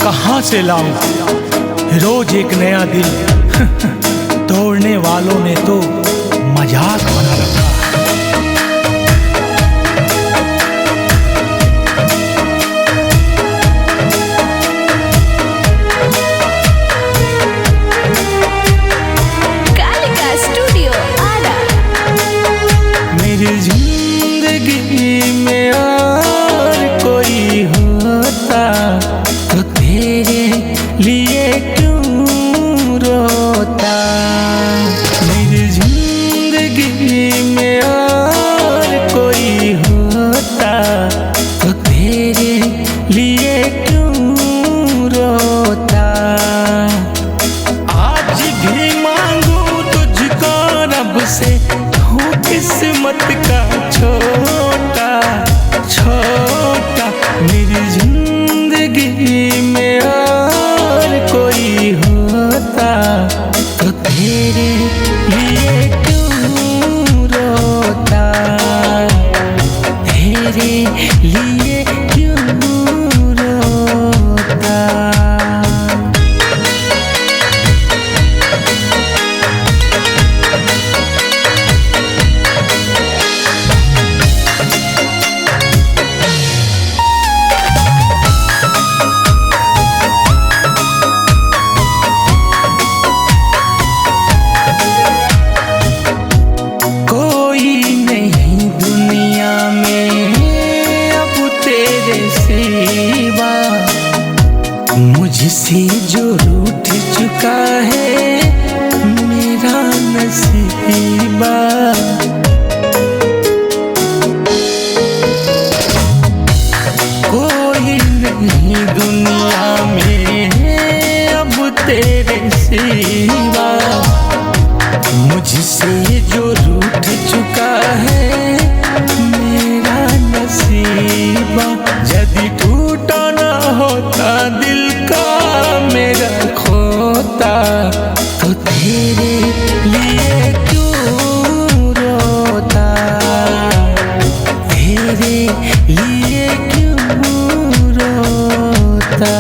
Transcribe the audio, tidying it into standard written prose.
कहाँ से लाऊं रोज एक नया दिल। तोड़ने वालों ने तो मजाक बना रखा। कालिका स्टूडियो आरा। मेरी जिंदगी में और कोई होता तो तेरे लिए क्यों रोता। मेरी जिंदगी में और कोई होता तो तेरे लिए क्यों रोता। आज भी मांगू तुझको रब से, हूँ किस्मत का छोटा छोटा। मेरी जिंदगी में और कोई होता तो तेरे लिए क्यों रोता। तेरे लिए क्यों रोता। मुझसे जो रूठ चुका है मेरा नसीबा। कोई नहीं दुनिया में अब तेरे सिवा। मुझसे जो रूठ चुका है मेरा नसीबा। यदि टूटा ना होता दिल का मेरा खोता तो तेरे लिए क्यों रोता। तेरे लिए क्यों रोता।